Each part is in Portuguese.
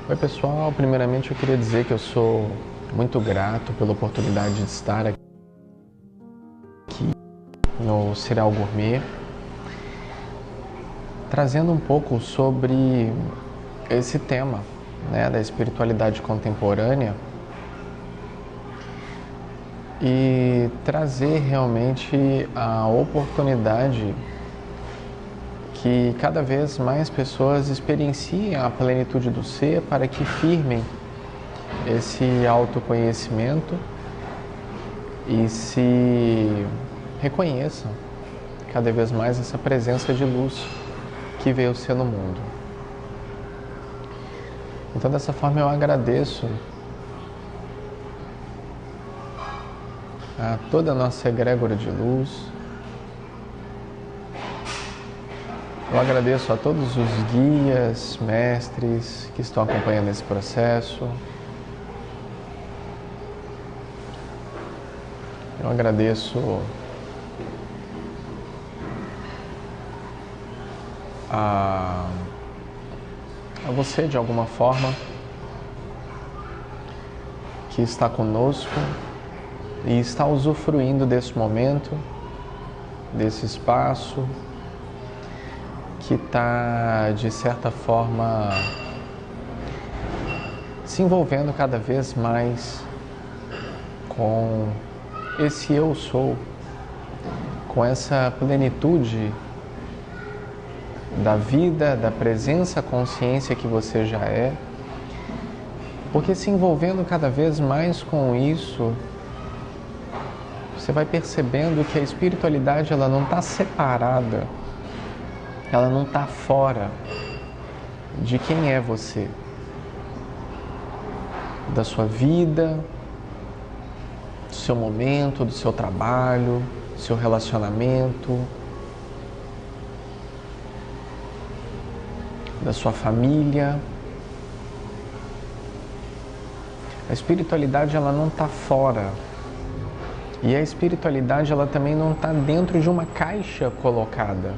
Oi pessoal, primeiramente eu queria dizer que eu sou muito grato pela oportunidade de estar aqui no Cereal Gourmet, trazendo um pouco sobre esse tema, da espiritualidade contemporânea e trazer realmente a oportunidade que cada vez mais pessoas experienciem a plenitude do ser para que firmem esse autoconhecimento e se reconheçam cada vez mais essa presença de luz que veio ser no mundo. Então, dessa forma, eu agradeço a toda a nossa egrégora de luz. Eu agradeço a todos os guias, mestres que estão acompanhando esse processo. Eu agradeço a você, de alguma forma, que está conosco e está usufruindo desse momento, desse espaço, que está, de certa forma, se envolvendo cada vez mais com esse eu sou, com essa plenitude da vida, da presença, consciência que você já é, porque se envolvendo cada vez mais com isso, você vai percebendo que a espiritualidade ela não está separada, ela não está fora de quem é você, da sua vida, do seu momento, do seu trabalho, do seu relacionamento, da sua família. A espiritualidade ela não está fora. E a espiritualidade ela também não está dentro de uma caixa colocada.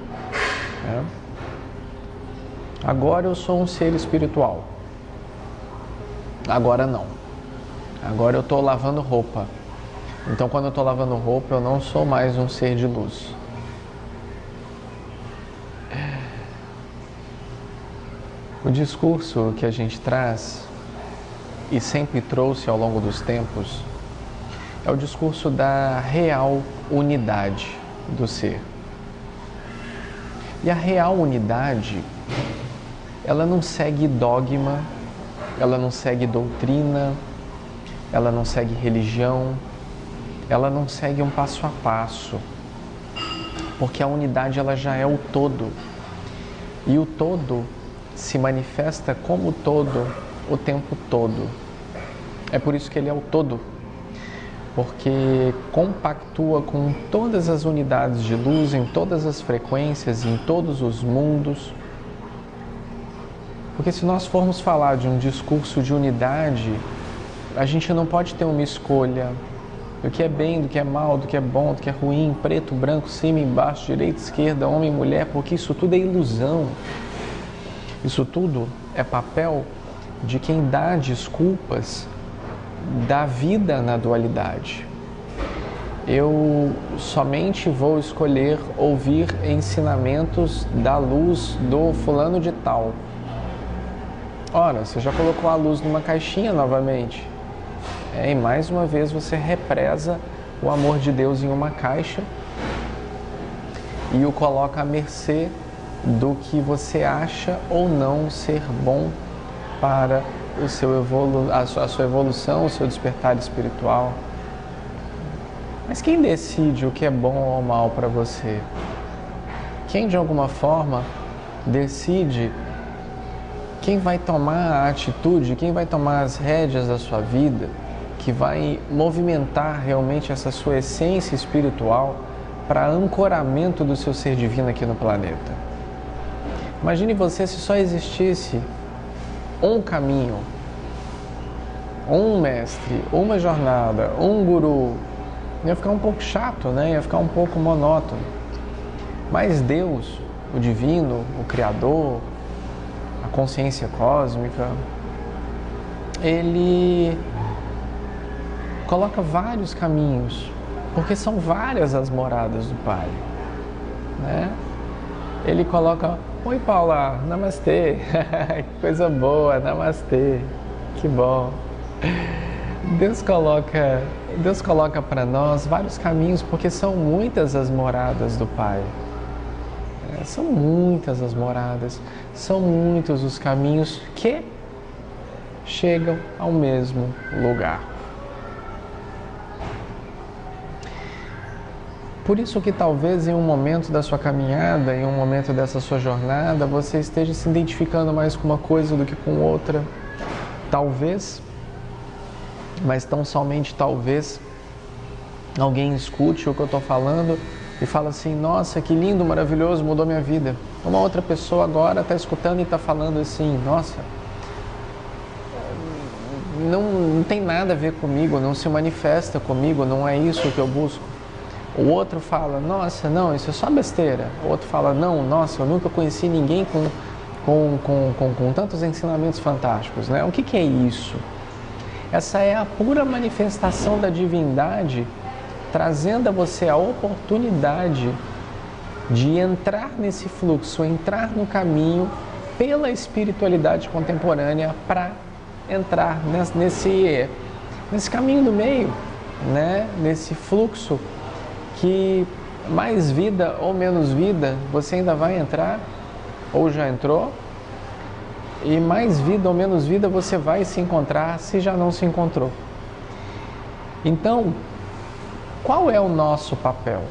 Agora eu sou um ser espiritual. Agora não. Agora eu estou lavando roupa. Então, quando eu estou lavando roupa, eu não sou mais um ser de luz. O discurso que a gente traz e sempre trouxe ao longo dos tempos é o discurso da real unidade do ser. E a real unidade, ela não segue dogma, ela não segue doutrina, ela não segue religião, ela não segue um passo a passo, porque a unidade ela já é o todo. E o todo se manifesta como todo o tempo todo. É por isso que ele é o todo, porque compactua com todas as unidades de luz, em todas as frequências, em todos os mundos. Porque se nós formos falar de um discurso de unidade, a gente não pode ter uma escolha do que é bem, do que é mal, do que é bom, do que é ruim, preto, branco, cima, embaixo, direita, esquerda, homem, mulher, porque isso tudo é ilusão. Isso tudo é papel de quem dá desculpas da vida na dualidade. Eu somente vou escolher ouvir ensinamentos da luz do fulano de tal. Ora, você já colocou a luz numa caixinha novamente. E mais uma vez você represa o amor de Deus em uma caixa e o coloca à mercê do que você acha ou não ser bom para a sua evolução, o seu despertar espiritual. Mas quem decide o que é bom ou mal para você? Quem de alguma forma decide quem vai tomar a atitude, quem vai tomar as rédeas da sua vida, que vai movimentar realmente essa sua essência espiritual para ancoramento do seu ser divino aqui no planeta? Imagine você se só existisse um caminho, um mestre, uma jornada, um guru. Ia ficar um pouco chato, Ia ficar um pouco monótono. Mas Deus, o divino, o Criador, a consciência cósmica, ele coloca vários caminhos, porque são várias as moradas do Pai, né? Ele coloca: oi Paula, namastê, que coisa boa, namastê, que bom. Deus coloca para nós vários caminhos, porque são muitas as moradas do Pai. São muitas as moradas, são muitos os caminhos que chegam ao mesmo lugar. Por isso que talvez em um momento da sua caminhada, em um momento dessa sua jornada, você esteja se identificando mais com uma coisa do que com outra. Talvez, mas tão somente talvez, alguém escute o que eu estou falando e fala assim: nossa, que lindo, maravilhoso, mudou minha vida. Uma outra pessoa agora está escutando e está falando assim: nossa, não tem nada a ver comigo, não se manifesta comigo, não é isso que eu busco. O outro fala: nossa, não, isso é só besteira. O outro fala: não, nossa, eu nunca conheci ninguém com tantos ensinamentos fantásticos, né? O que é isso? Essa é a pura manifestação da divindade, trazendo a você a oportunidade de entrar nesse fluxo, entrar no caminho pela espiritualidade contemporânea para entrar nesse caminho do meio, né? Nesse fluxo que mais vida ou menos vida você ainda vai entrar, ou já entrou, e mais vida ou menos vida você vai se encontrar se já não se encontrou. Então, qual é o nosso papel?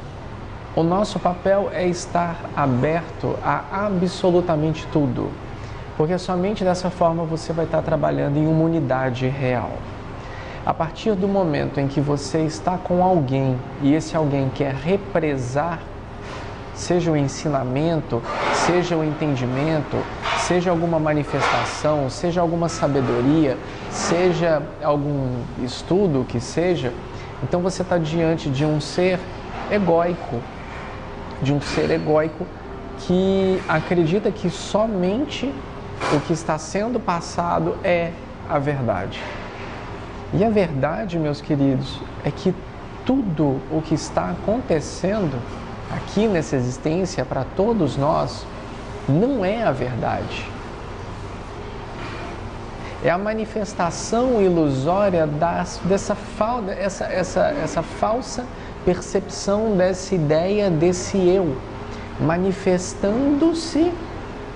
O nosso papel é estar aberto a absolutamente tudo, porque somente dessa forma você vai estar trabalhando em uma unidade real. A partir do momento em que você está com alguém e esse alguém quer represar, seja o ensinamento, seja o entendimento, seja alguma manifestação, seja alguma sabedoria, seja algum estudo que seja, então você está diante de um ser egóico, que acredita que somente o que está sendo passado é a verdade. E a verdade, meus queridos, é que tudo o que está acontecendo aqui nessa existência para todos nós não é a verdade. É a manifestação ilusória dessa falsa percepção dessa ideia desse eu, manifestando-se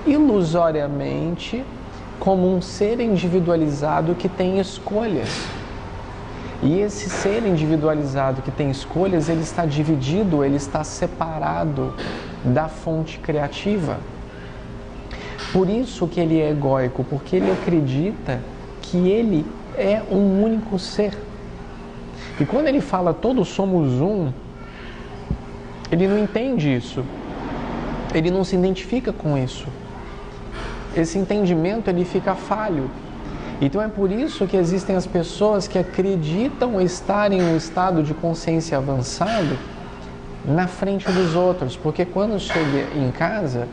ilusoriamente como um ser individualizado que tem escolhas. E esse ser individualizado que tem escolhas, ele está dividido, ele está separado da fonte criativa. Por isso que ele é egóico, porque ele acredita que ele é um único ser. E quando ele fala todos somos um, ele não entende isso. Ele não se identifica com isso. Esse entendimento ele fica falho. Então é por isso que existem as pessoas que acreditam estar em um estado de consciência avançado na frente dos outros, porque quando chega em casa,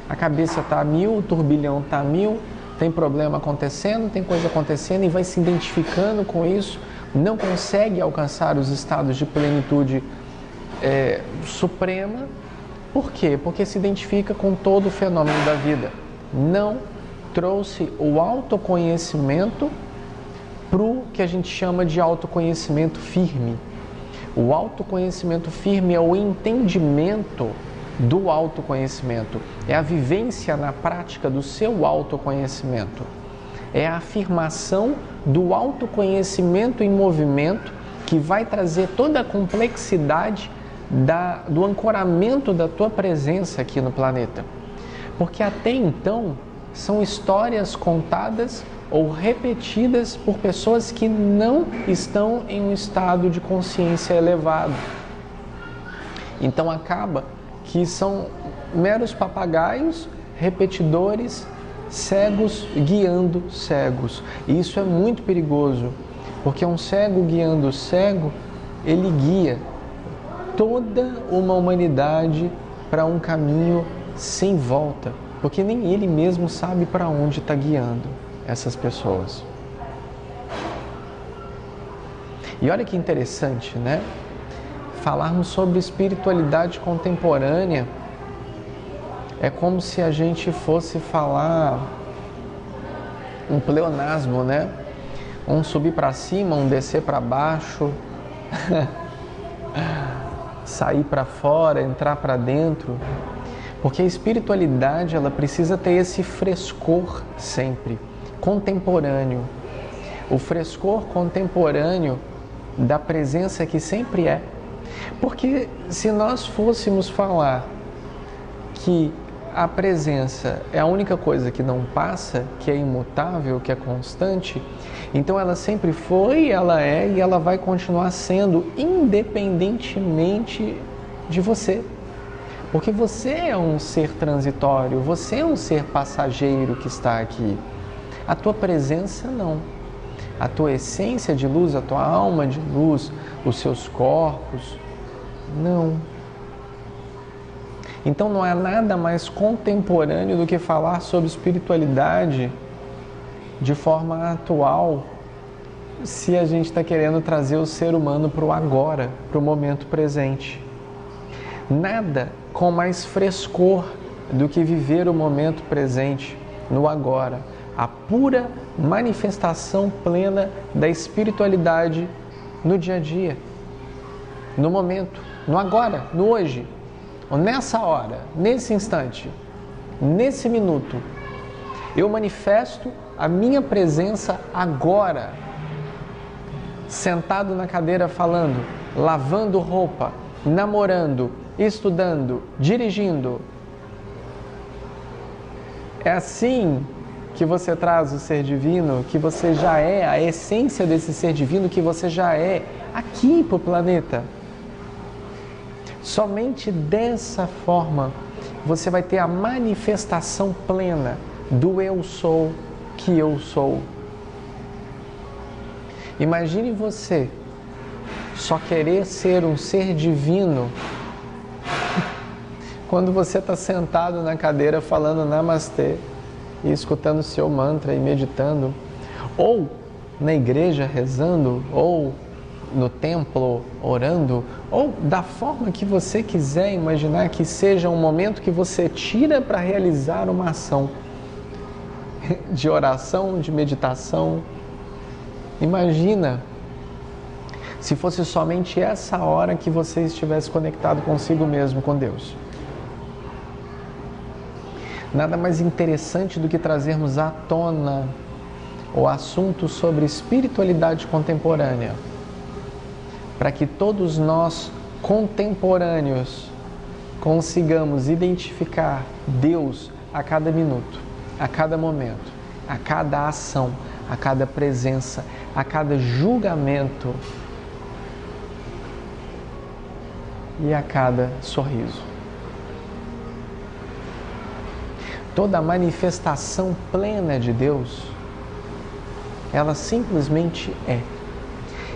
a cabeça está a mil, o turbilhão está a mil, tem problema acontecendo, tem coisa acontecendo e vai se identificando com isso, não consegue alcançar os estados de plenitude suprema. Por quê? Porque se identifica com todo o fenômeno da vida. Não trouxe o autoconhecimento para o que a gente chama de autoconhecimento firme. O autoconhecimento firme é o entendimento do autoconhecimento, é a vivência na prática do seu autoconhecimento, é a afirmação do autoconhecimento em movimento que vai trazer toda a complexidade do ancoramento da tua presença aqui no planeta. Porque até então são histórias contadas ou repetidas por pessoas que não estão em um estado de consciência elevado. Então acaba que são meros papagaios, repetidores, cegos guiando cegos. E isso é muito perigoso, porque um cego guiando o cego, ele guia toda uma humanidade para um caminho sem volta, porque nem ele mesmo sabe para onde está guiando essas pessoas. E olha que interessante, né? Falarmos sobre espiritualidade contemporânea é como se a gente fosse falar um pleonasmo, né? Um subir para cima, um descer para baixo, sair para fora, entrar para dentro. Porque a espiritualidade, ela precisa ter esse frescor sempre, contemporâneo. O frescor contemporâneo da presença que sempre é. Porque se nós fôssemos falar que a presença é a única coisa que não passa, que é imutável, que é constante, então ela sempre foi, ela é e ela vai continuar sendo independentemente de você. Porque você é um ser transitório, você é um ser passageiro que está aqui. A tua presença não. A tua essência de luz, a tua alma de luz, os seus corpos, não. Então não há nada mais contemporâneo do que falar sobre espiritualidade de forma atual, se a gente está querendo trazer o ser humano para o agora, para o momento presente. Nada com mais frescor do que viver o momento presente, no agora. A pura manifestação plena da espiritualidade no dia a dia, no momento, no agora, no hoje. Nessa hora, nesse instante, nesse minuto, eu manifesto a minha presença agora, sentado na cadeira falando, lavando roupa, namorando, estudando, dirigindo. É assim que você traz o ser divino, que você já é, a essência desse ser divino que você já é aqui para o planeta. Somente dessa forma você vai ter a manifestação plena do eu sou que eu sou. Imagine você só querer ser um ser divino quando você está sentado na cadeira falando namastê e escutando o seu mantra e meditando, ou na igreja rezando, ou no templo orando, ou da forma que você quiser imaginar que seja um momento que você tira para realizar uma ação de oração, de meditação. Imagina se fosse somente essa hora que você estivesse conectado consigo mesmo, com Deus. Nada mais interessante do que trazermos à tona o assunto sobre espiritualidade contemporânea, para que todos nós, contemporâneos, consigamos identificar Deus a cada minuto, a cada momento, a cada ação, a cada presença, a cada julgamento e a cada sorriso. Toda a manifestação plena de Deus, ela simplesmente é.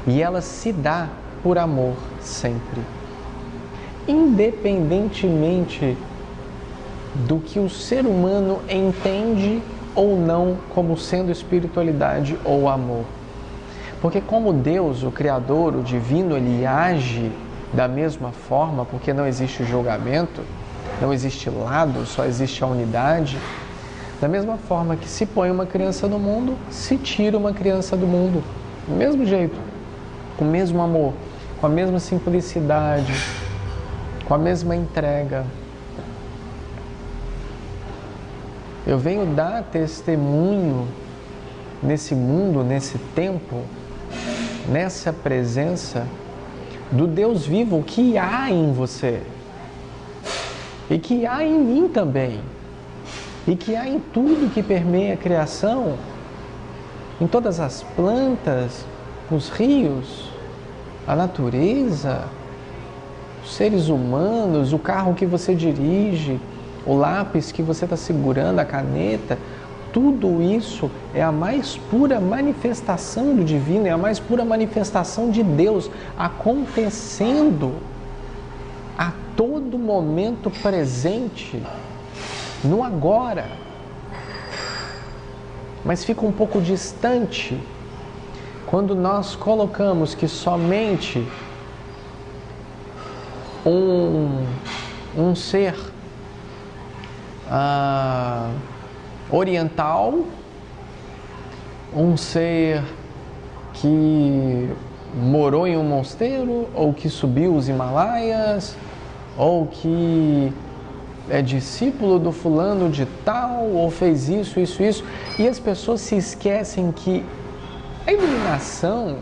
E ela se dá por amor sempre. Independentemente do que o ser humano entende ou não como sendo espiritualidade ou amor. Porque como Deus, o Criador, o Divino, ele age da mesma forma, porque não existe julgamento, não existe lado, só existe a unidade. Da mesma forma que se põe uma criança no mundo, se tira uma criança do mundo. Do mesmo jeito, com o mesmo amor, com a mesma simplicidade, com a mesma entrega. Eu venho dar testemunho nesse mundo, nesse tempo, nessa presença do Deus vivo que há em você e que há em mim também e que há em tudo que permeia a criação, em todas as plantas, os rios, a natureza, os seres humanos, o carro que você dirige, o lápis que você está segurando, a caneta. Tudo isso é a mais pura manifestação do divino, é a mais pura manifestação de Deus acontecendo a todo momento presente, no agora. Mas fica um pouco distante quando nós colocamos que somente um ser oriental, um ser que morou em um mosteiro, ou que subiu os Himalaias, ou que é discípulo do fulano de tal, ou fez isso, e as pessoas se esquecem que a iluminação,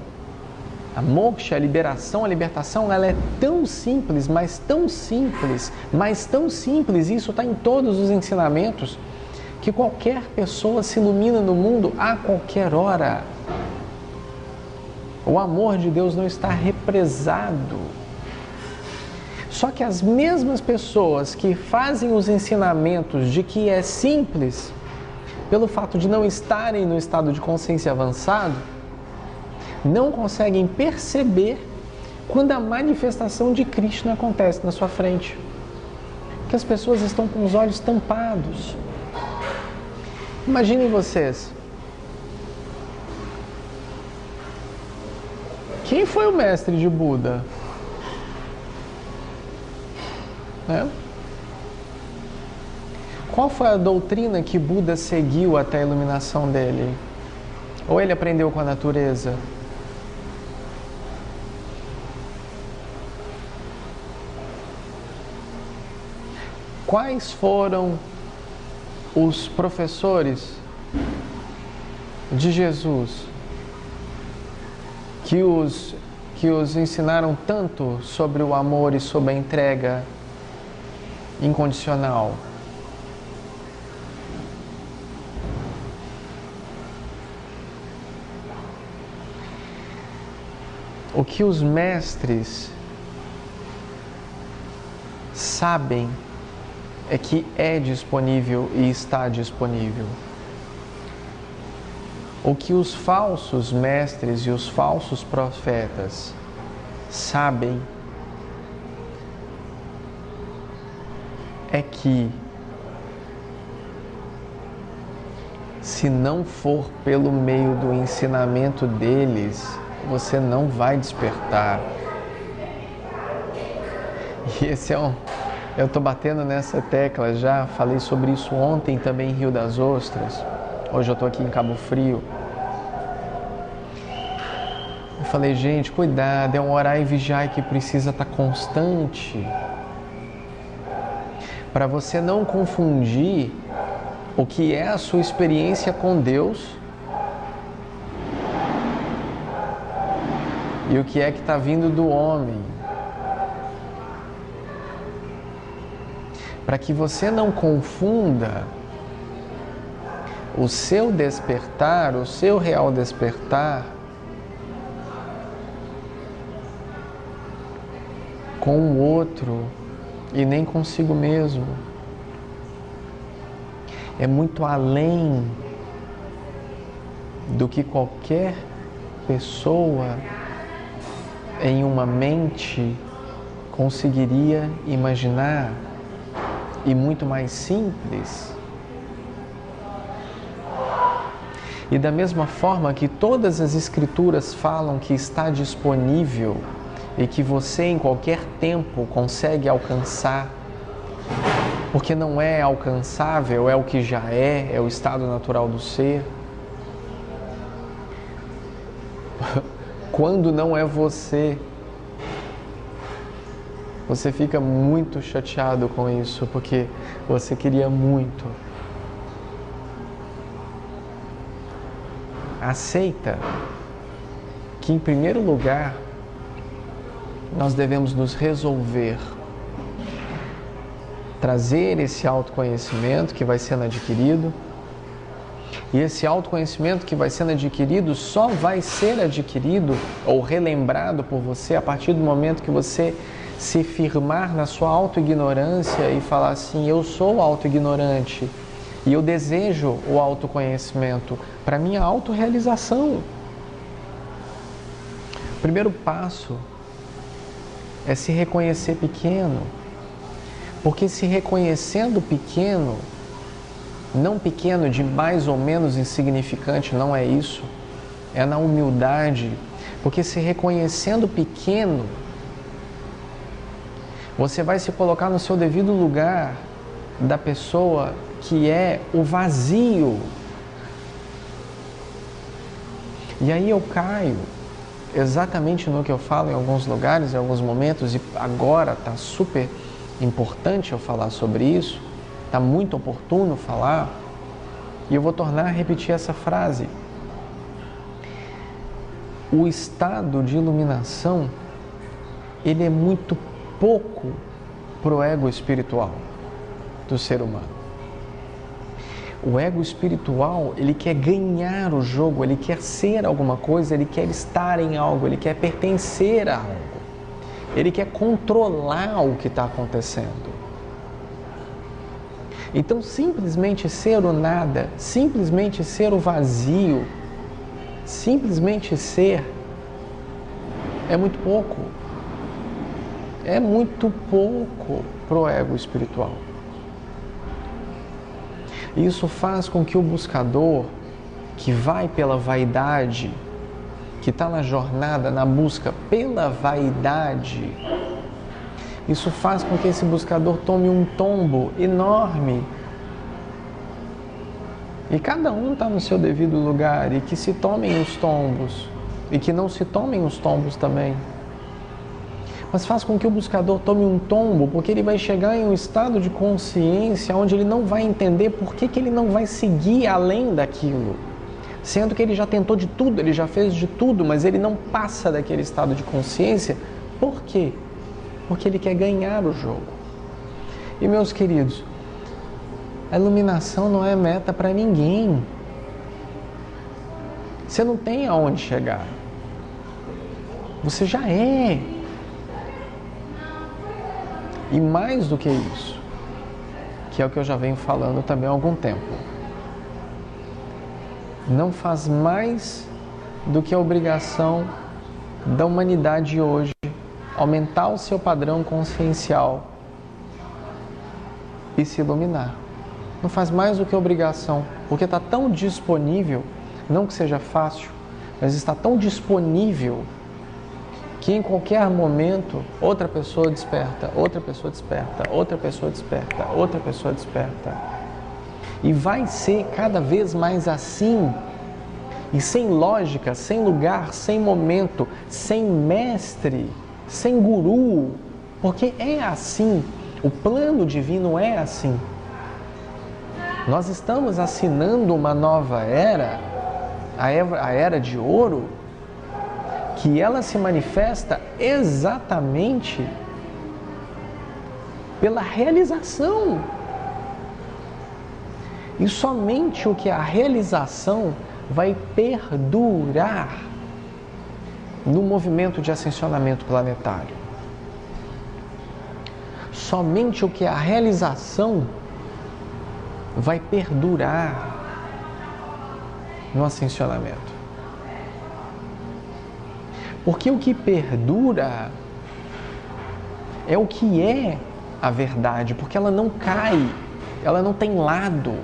a moksha, a liberação, a libertação, ela é tão simples, mas tão simples, e isso está em todos os ensinamentos, que qualquer pessoa se ilumina no mundo a qualquer hora. O amor de Deus não está represado. Só que as mesmas pessoas que fazem os ensinamentos de que é simples, pelo fato de não estarem no estado de consciência avançado, não conseguem perceber quando a manifestação de Krishna acontece na sua frente. Que as pessoas estão com os olhos tampados. Imaginem vocês. Quem foi o mestre de Buda? Qual foi a doutrina que Buda seguiu até a iluminação dele? Ou ele aprendeu com a natureza? Quais foram os professores de Jesus que os ensinaram tanto sobre o amor e sobre a entrega incondicional? O que os mestres sabem é que é disponível e está disponível. O que os falsos mestres e os falsos profetas sabem é que, se não for pelo meio do ensinamento deles, você não vai despertar. E esse é eu estou batendo nessa tecla já, falei sobre isso ontem também em Rio das Ostras. Hoje eu estou aqui em Cabo Frio. Eu falei, gente, cuidado, é um orar e vigiar que precisa estar constante. Para você não confundir o que é a sua experiência com Deus e o que é que está vindo do homem. Para que você não confunda o seu despertar, o seu real despertar, com o outro e nem consigo mesmo. É muito além do que qualquer pessoa em uma mente conseguiria imaginar, e muito mais simples. E da mesma forma que todas as escrituras falam que está disponível e que você em qualquer tempo consegue alcançar, porque não é alcançável, é o que já é o estado natural do ser. Quando não é você, você fica muito chateado com isso, porque você queria muito. Aceita que, em primeiro lugar, nós devemos nos resolver, trazer esse autoconhecimento que vai sendo adquirido, e esse autoconhecimento que vai sendo adquirido só vai ser adquirido ou relembrado por você a partir do momento que você se firmar na sua autoignorância e falar assim, eu sou autoignorante e eu desejo o autoconhecimento para minha autorrealização. O primeiro passo é se reconhecer pequeno, porque se reconhecendo pequeno, não pequeno de mais ou menos insignificante, não é isso, é na humildade, porque se reconhecendo pequeno, você vai se colocar no seu devido lugar da pessoa que é o vazio. E aí eu caio exatamente no que eu falo em alguns lugares, em alguns momentos, e agora está super importante eu falar sobre isso, está muito oportuno falar, e eu vou tornar a repetir essa frase. O estado de iluminação, ele é muito pouco para o ego espiritual do ser humano. O ego espiritual, ele quer ganhar o jogo, ele quer ser alguma coisa, ele quer estar em algo, ele quer pertencer a algo. Ele quer controlar o que está acontecendo. Então, simplesmente ser o nada, simplesmente ser o vazio, simplesmente ser, é muito pouco. É muito pouco para o ego espiritual. Isso faz com que o buscador, que vai pela vaidade, que está na jornada, na busca pela vaidade, isso faz com que esse buscador tome um tombo enorme. E cada um está no seu devido lugar, e que se tomem os tombos, e que não se tomem os tombos também. Mas faz com que o buscador tome um tombo, porque ele vai chegar em um estado de consciência onde ele não vai entender por que ele não vai seguir além daquilo. Sendo que ele já tentou de tudo, ele já fez de tudo, mas ele não passa daquele estado de consciência. Por quê? Porque ele quer ganhar o jogo. E meus queridos, a iluminação não é meta para ninguém. Você não tem aonde chegar. Você já é. E mais do que isso, que é o que eu já venho falando também há algum tempo, não faz mais do que a obrigação da humanidade hoje aumentar o seu padrão consciencial e se iluminar. Não faz mais do que obrigação, porque está tão disponível, não que seja fácil, mas está tão disponível que em qualquer momento outra pessoa desperta, outra pessoa desperta, outra pessoa desperta, outra pessoa desperta. E vai ser cada vez mais assim, e sem lógica, sem lugar, sem momento, sem mestre, sem guru, porque é assim, o plano divino é assim. Nós estamos assinando uma nova era, a era de ouro, que ela se manifesta exatamente pela realização. E somente o que a realização vai perdurar no movimento de ascensionamento planetário. Somente o que a realização vai perdurar no ascensionamento. Porque o que perdura é o que é a verdade, porque ela não cai, ela não tem lado.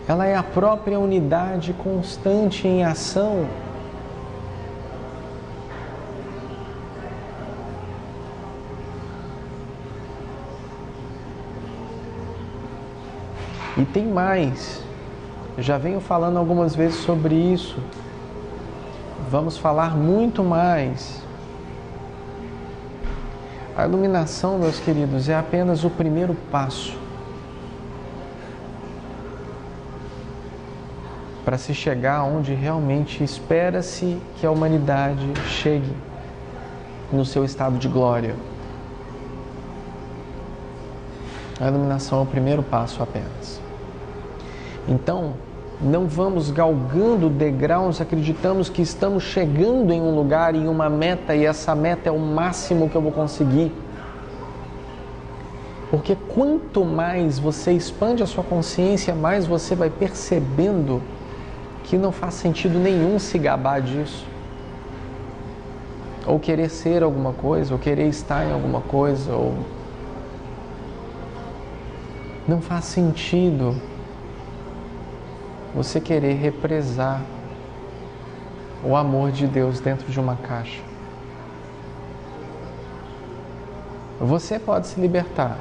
Ela é a própria unidade constante em ação. E tem mais. Já venho falando algumas vezes sobre isso. Vamos falar muito mais. A iluminação, meus queridos, é apenas o primeiro passo para se chegar onde realmente espera-se que a humanidade chegue no seu estado de glória. A iluminação é o primeiro passo apenas. Então, não vamos galgando degraus, acreditamos que estamos chegando em um lugar, em uma meta, e essa meta é o máximo que eu vou conseguir. Porque quanto mais você expande a sua consciência, mais você vai percebendo que não faz sentido nenhum se gabar disso. Ou querer ser alguma coisa, ou querer estar em alguma coisa, ou... Não faz sentido. você querer represar o amor de Deus dentro de uma caixa. Você pode se libertar.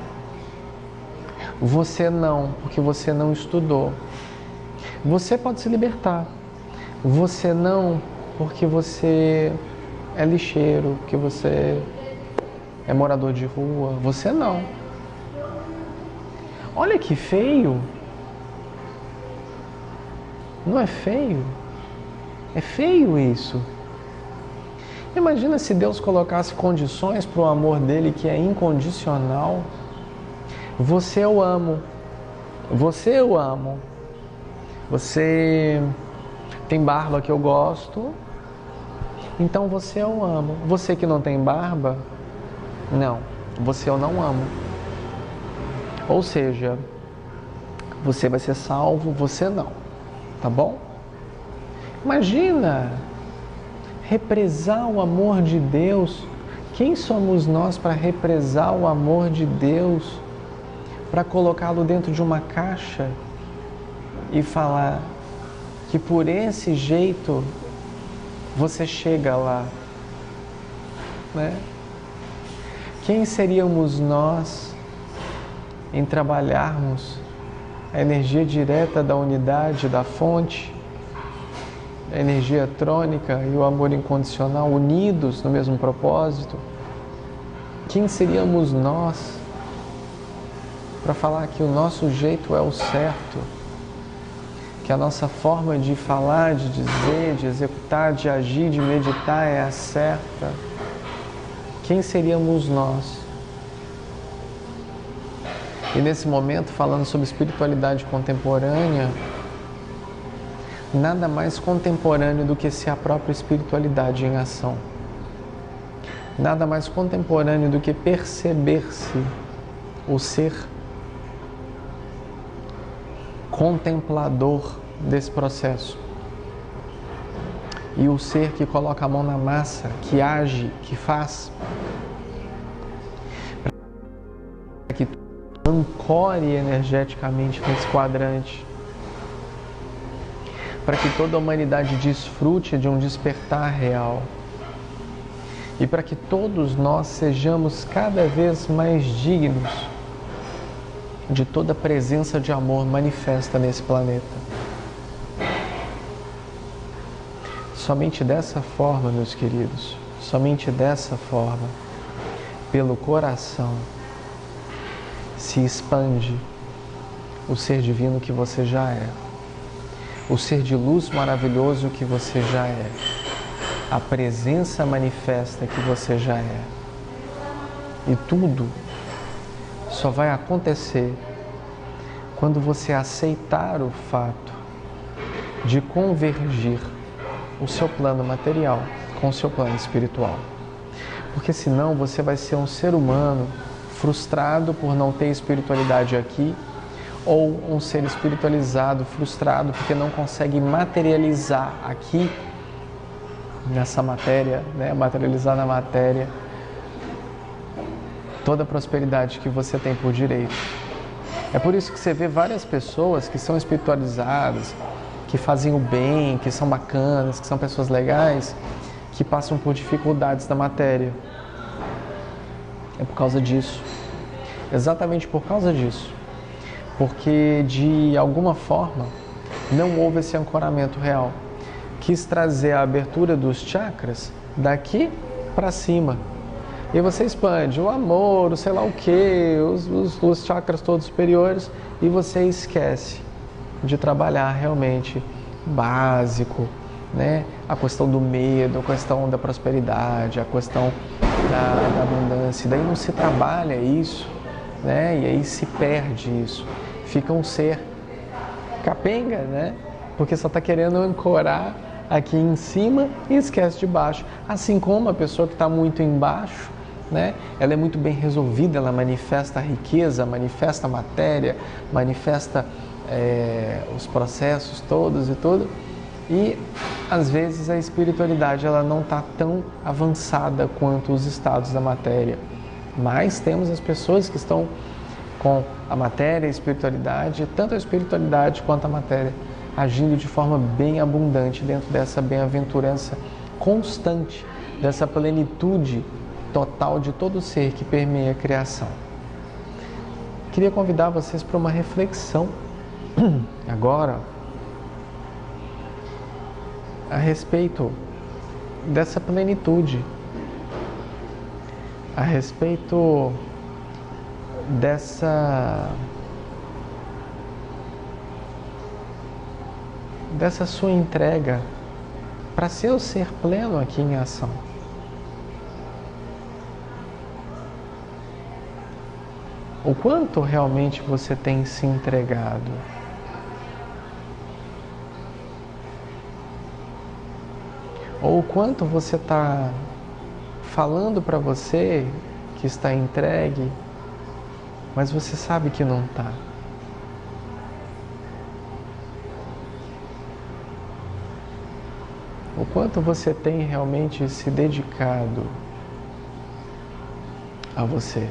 Você não, porque você não estudou. Você pode se libertar. Você não, porque você é lixeiro, porque você é morador de rua. Você não. Olha que feio. Não é feio? É feio isso. Imagina se Deus colocasse condições para o amor dele que é incondicional. Você eu amo. Você eu amo. Você tem barba que eu gosto. Então você eu amo. Você que não tem barba, não. Você eu não amo. Ou seja, você vai ser salvo, você não. Tá bom? Imagina represar o amor de Deus. Quem somos nós para represar o amor de Deus? Para colocá-lo dentro de uma caixa e falar que por esse jeito você chega lá, né? Quem seríamos nós em trabalharmos a energia direta da unidade, da fonte, a energia trônica e o amor incondicional unidos no mesmo propósito? Quem seríamos nós para falar que o nosso jeito é o certo, que a nossa forma de falar, de dizer, de executar, de agir, de meditar é a certa? Quem seríamos nós? E nesse momento, falando sobre espiritualidade contemporânea, nada mais contemporâneo do que ser a própria espiritualidade em ação. Nada mais contemporâneo do que perceber-se o ser contemplador desse processo. E o ser que coloca a mão na massa, que age, que faz. Para que ancore energeticamente nesse quadrante. Para que toda a humanidade desfrute de um despertar real. E para que todos nós sejamos cada vez mais dignos de toda a presença de amor manifesta nesse planeta. Somente dessa forma, meus queridos, somente dessa forma, pelo coração, se expande o ser divino que você já é, o ser de luz maravilhoso que você já é, a presença manifesta que você já é. E tudo só vai acontecer quando você aceitar o fato de convergir o seu plano material com o seu plano espiritual. Porque senão você vai ser um ser humano frustrado por não ter espiritualidade aqui, ou um ser espiritualizado, frustrado porque não consegue materializar aqui, nessa matéria, né? Materializar na matéria toda a prosperidade que você tem por direito. É por isso que você vê várias pessoas que são espiritualizadas, que fazem o bem, que são bacanas, que são pessoas legais, que passam por dificuldades da matéria. É por causa disso. Exatamente por causa disso. Porque, de alguma forma, não houve esse ancoramento real. Quis trazer a abertura dos chakras daqui para cima. E você expande o amor, o sei lá o que, os chakras todos superiores, e você esquece de trabalhar realmente o básico, né? A questão do medo, a questão da prosperidade, a questão da abundância. E daí não se trabalha isso, né? E aí se perde isso. Fica um ser capenga, né? Porque só está querendo ancorar aqui em cima e esquece de baixo. Assim como a pessoa que está muito embaixo, né? Ela é muito bem resolvida, ela manifesta a riqueza, manifesta a matéria, manifesta os processos todos e tudo. E às vezes a espiritualidade ela não está tão avançada quanto os estados da matéria. Mas temos as pessoas que estão com a matéria e a espiritualidade, tanto a espiritualidade quanto a matéria agindo de forma bem abundante dentro dessa bem-aventurança constante, dessa plenitude total de todo ser que permeia a criação. Queria convidar vocês para uma reflexão agora a respeito dessa plenitude, a respeito dessa sua entrega para ser o ser pleno aqui em ação. O quanto realmente você tem se entregado? Ou o quanto você está falando para você que está entregue, mas você sabe que não está? O quanto você tem realmente se dedicado a você?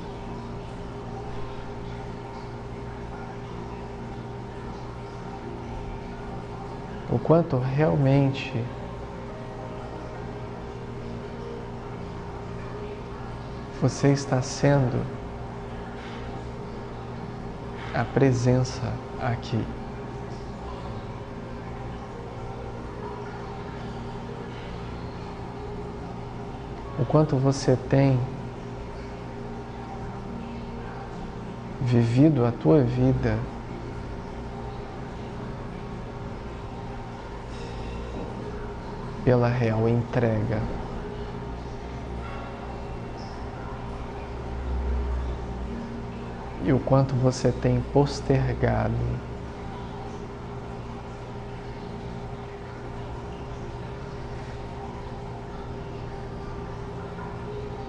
O quanto realmente você está sendo a presença aqui. O quanto você tem vivido a tua vida pela real entrega. E o quanto você tem postergado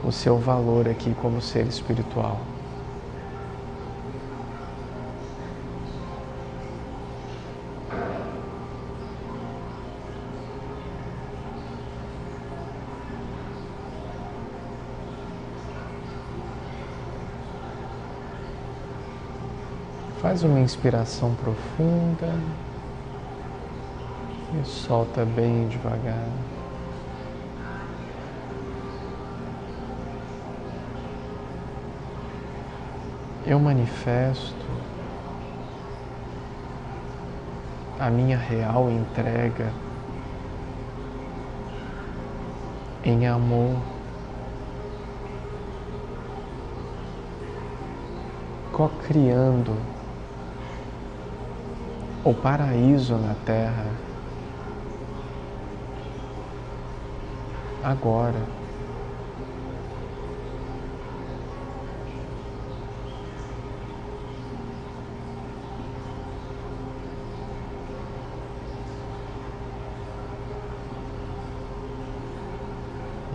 o seu valor aqui como ser espiritual. Faz uma inspiração profunda e solta bem devagar. Eu manifesto a minha real entrega em amor, co-criando o paraíso na Terra, agora.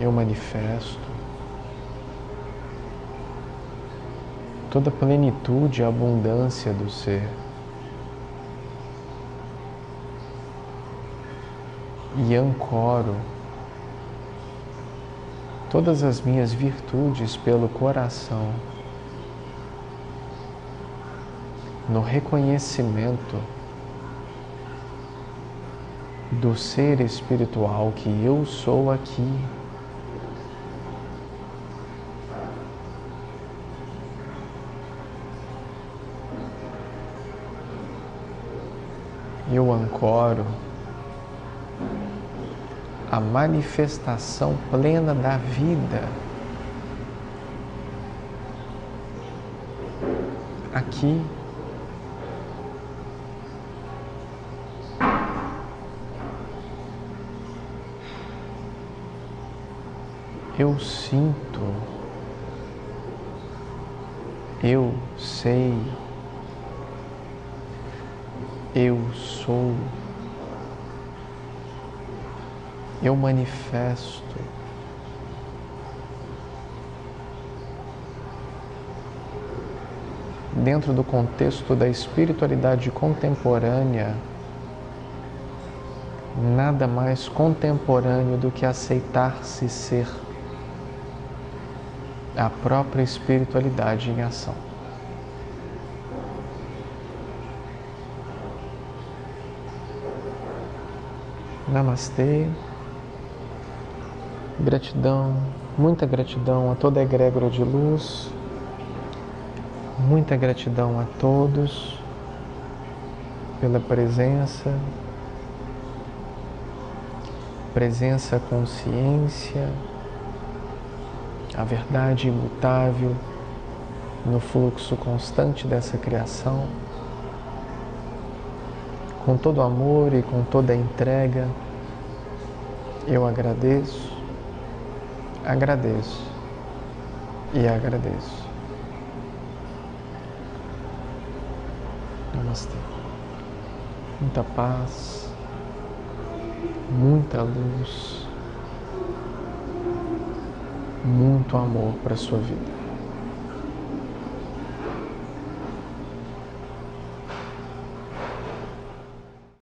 Eu manifesto toda a plenitude e abundância do ser. E ancoro todas as minhas virtudes pelo coração no reconhecimento do ser espiritual que eu sou aqui. Eu ancoro a manifestação plena da vida aqui. Eu sinto, eu sei, eu sou. Eu manifesto dentro do contexto da espiritualidade contemporânea, nada mais contemporâneo do que aceitar-se ser a própria espiritualidade em ação. Namastê. Gratidão, muita gratidão a toda a egrégora de luz. Muita gratidão a todos pela presença, consciência, a verdade imutável no fluxo constante dessa criação. Com todo amor e com toda entrega, eu agradeço e agradeço. Namastê. Muita paz, muita luz, muito amor para a sua vida.